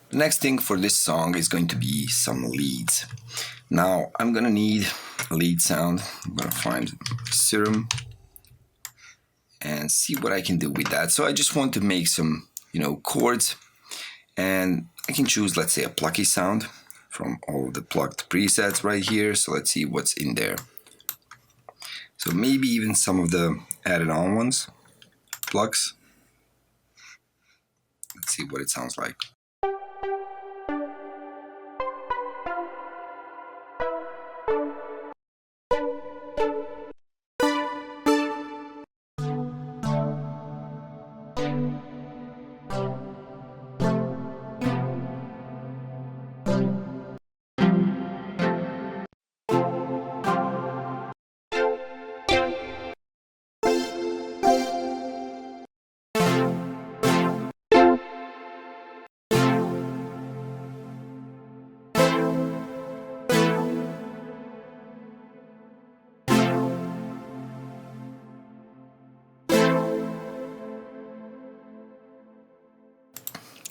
The next thing for this song is going to be some leads. Now I'm gonna need a lead sound. I'm gonna find Serum and see what I can do with that. So I just want to make some, chords, and I can choose, let's say, a plucky sound from all of the plucked presets right here. So let's see what's in there. So maybe even some of the added on ones, plucks. Let's see what it sounds like.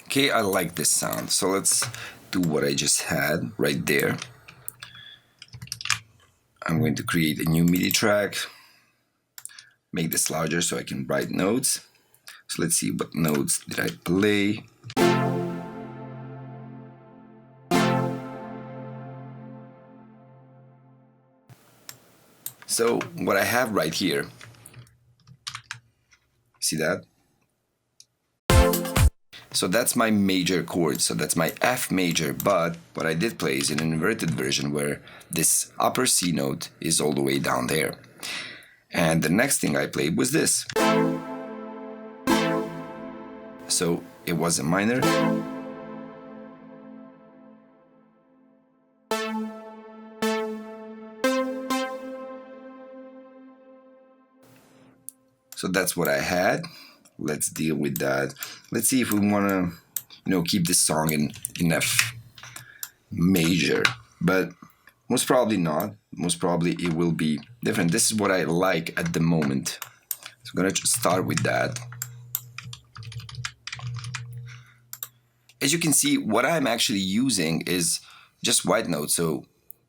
Okay, I like this sound. So let's do what I just had right there. I'm going to create a new MIDI track, make this larger so I can write notes. So let's see, what notes did I play? So what I have right here, see that? So that's my major chord, so that's my F major, but what I did play is an inverted version where this upper C note is all the way down there. And the next thing I played was this. So it was a minor. So that's what I had. Let's deal with that. Let's see if we want to, keep this song in F major, but most probably not. Most probably it will be different. This is what I like at the moment. So I'm gonna just start with that. As you can see, what I'm actually using is just white notes. So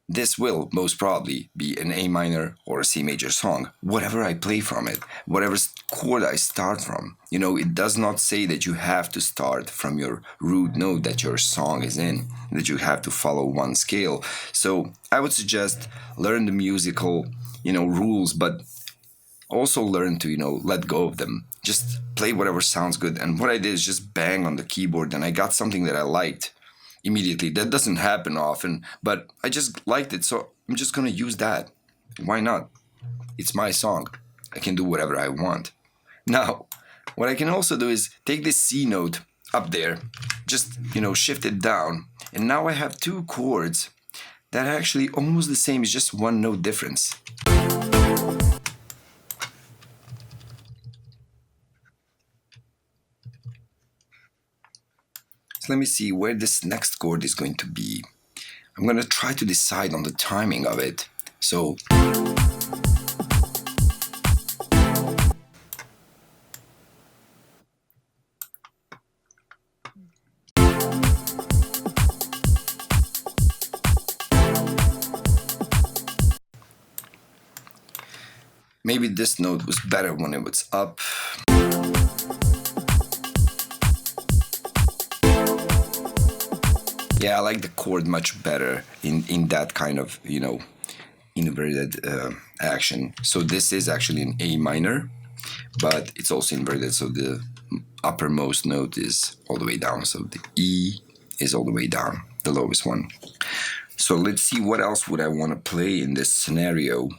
this will most probably be an A minor or a C major song, whatever I play from it, whatever chord I start from. It does not say that you have to start from your root note that your song is in, that you have to follow one scale. So I would suggest learn the musical, rules, but also learn to, let go of them. Just play whatever sounds good. And what I did is just bang on the keyboard and I got something that I liked immediately. That doesn't happen often, but I just liked it, so I'm just gonna use that. Why not? It's my song. I can do whatever I want. Now, what I can also do is take this C note up there, just, shift it down, and now I have two chords that are actually almost the same, it's just one note difference. Let me see where this next chord is going to be. I'm going to try to decide on the timing of it. So maybe this note was better when it was up. Yeah, I like the chord much better in that kind of, inverted action. So this is actually an A minor, but it's also inverted. So the uppermost note is all the way down. So the E is all the way down, the lowest one. So let's see what else would I want to play in this scenario.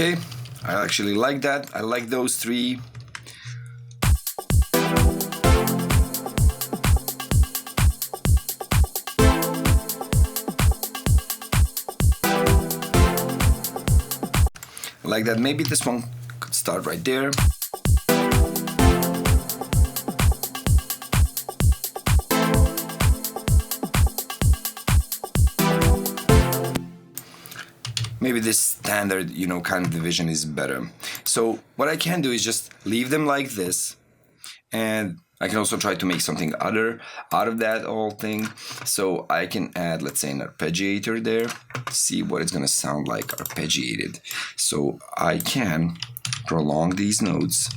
Okay, I actually like that. I like those three. Like that. Maybe this one could start right there. Maybe this standard, kind of division is better. So what I can do is just leave them like this, and I can also try to make something other out of that whole thing. So I can add, let's say, an arpeggiator there. See what it's gonna sound like arpeggiated. So I can prolong these notes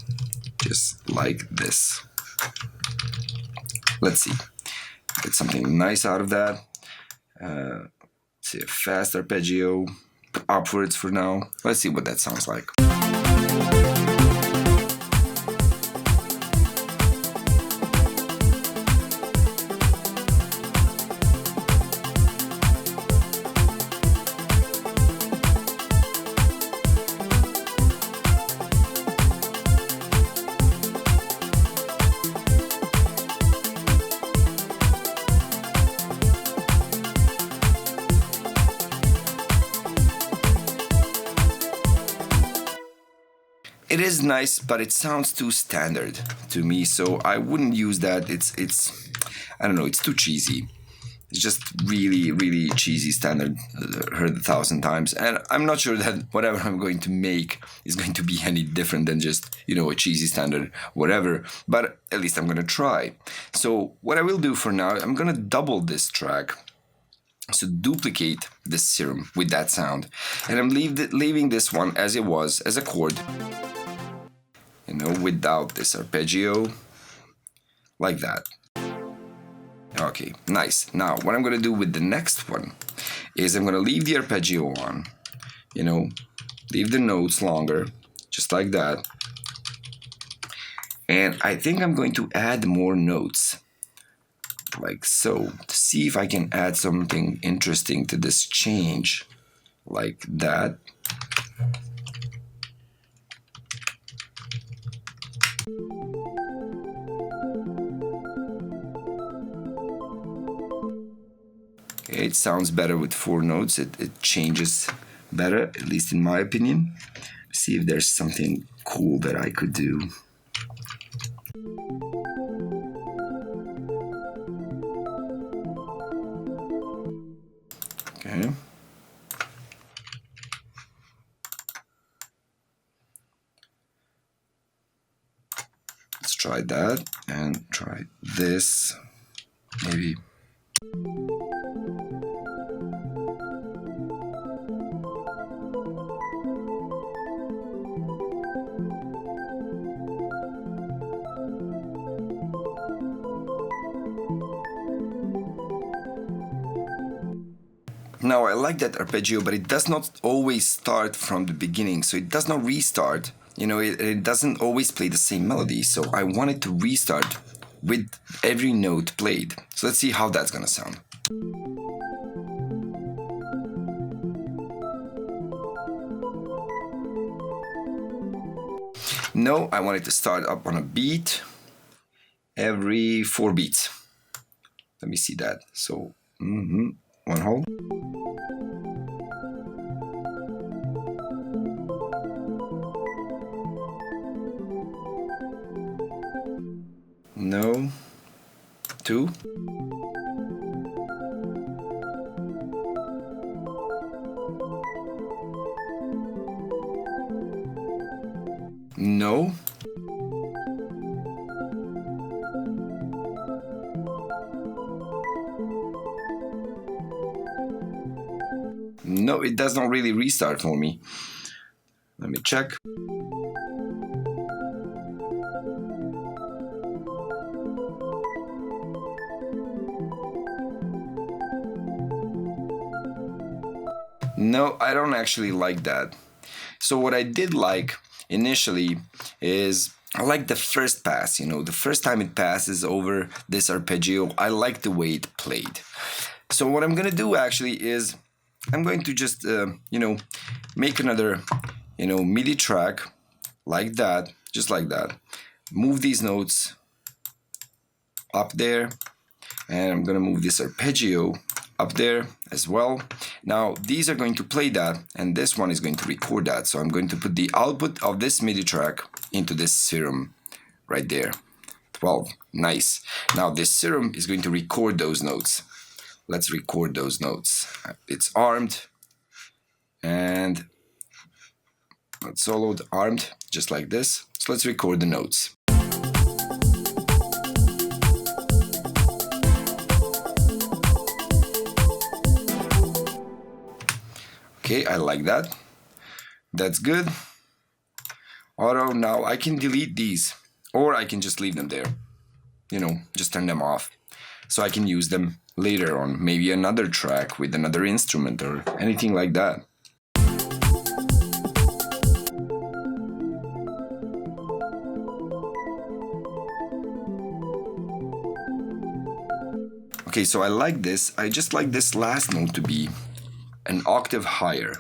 just like this. Let's see, get something nice out of that. Say a fast arpeggio upwards for now. Let's see what that sounds like. It is nice, but it sounds too standard to me, so I wouldn't use that. It's I don't know, it's too cheesy. It's just really, really cheesy standard, heard 1,000 times. And I'm not sure that whatever I'm going to make is going to be any different than just, a cheesy standard, whatever. But at least I'm going to try. So what I will do for now, I'm going to double this track. So duplicate this serum with that sound. And I'm leaving this one as it was, as a chord. Without this arpeggio, like that. Okay, nice. Now, what I'm going to do with the next one is I'm going to leave the arpeggio on, leave the notes longer, just like that. And I think I'm going to add more notes, like so, to see if I can add something interesting to this change, like that. It sounds better with 4 notes. It changes better, at least in my opinion. See if there's something cool that I could do. Okay. Let's try that and try this. Maybe. Now I like that arpeggio, but it does not always start from the beginning, so it does not restart. It doesn't always play the same melody, so I want it to restart with every note played. So let's see how that's gonna sound. No, I want it to start up on a beat every 4 beats. Let me see that. So, one hold. No. 2. No. No, it does not really restart for me. Let me check. No, I don't actually like that. So what I did like initially is I like the first pass, the first time it passes over this arpeggio, I like the way it played. So what I'm gonna do actually is I'm going to just, make another, MIDI track like that, just like that. Move these notes up there, and I'm gonna move this arpeggio up there as well. Now these are going to play that, and this one is going to record that. So I'm going to put the output of this MIDI track into this serum right there. 12, nice. Now this serum is going to record those notes. Let's record those notes. It's armed, and let's soloed armed, just like this. So let's record the notes. Okay, I like that. That's good. Auto, now I can delete these, or I can just leave them there. Just turn them off. So I can use them later on, maybe another track with another instrument or anything like that. Okay, so I like this. I just like this last note to be an octave higher,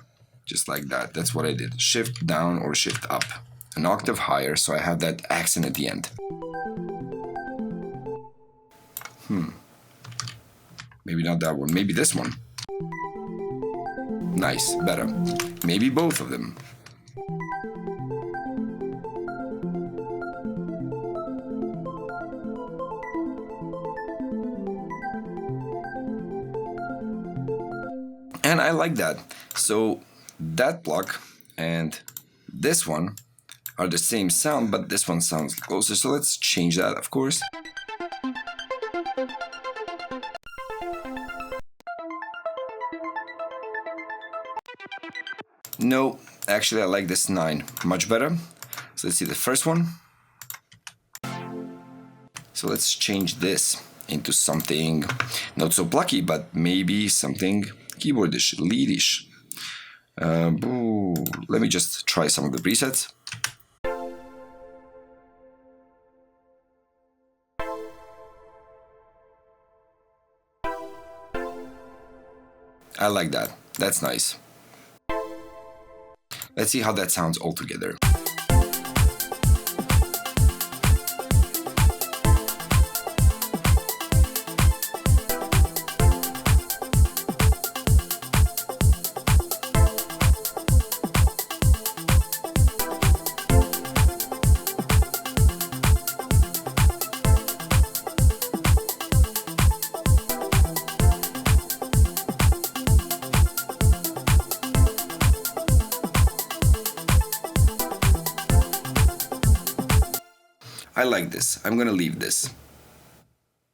just like that. That's what I did. Shift down or shift up. An octave higher, so I have that accent at the end. Maybe not that one, maybe this one. Nice, better. Maybe both of them. And I like that. So that block and this one are the same sound, but this one sounds closer. So let's change that, of course. No, actually I like this 9 much better. So let's see the first one. So let's change this into something not so plucky, but maybe something keyboardish, leadish. Let me just try some of the presets. I like that. That's nice. Let's see how that sounds all together. I like this. I'm gonna leave this.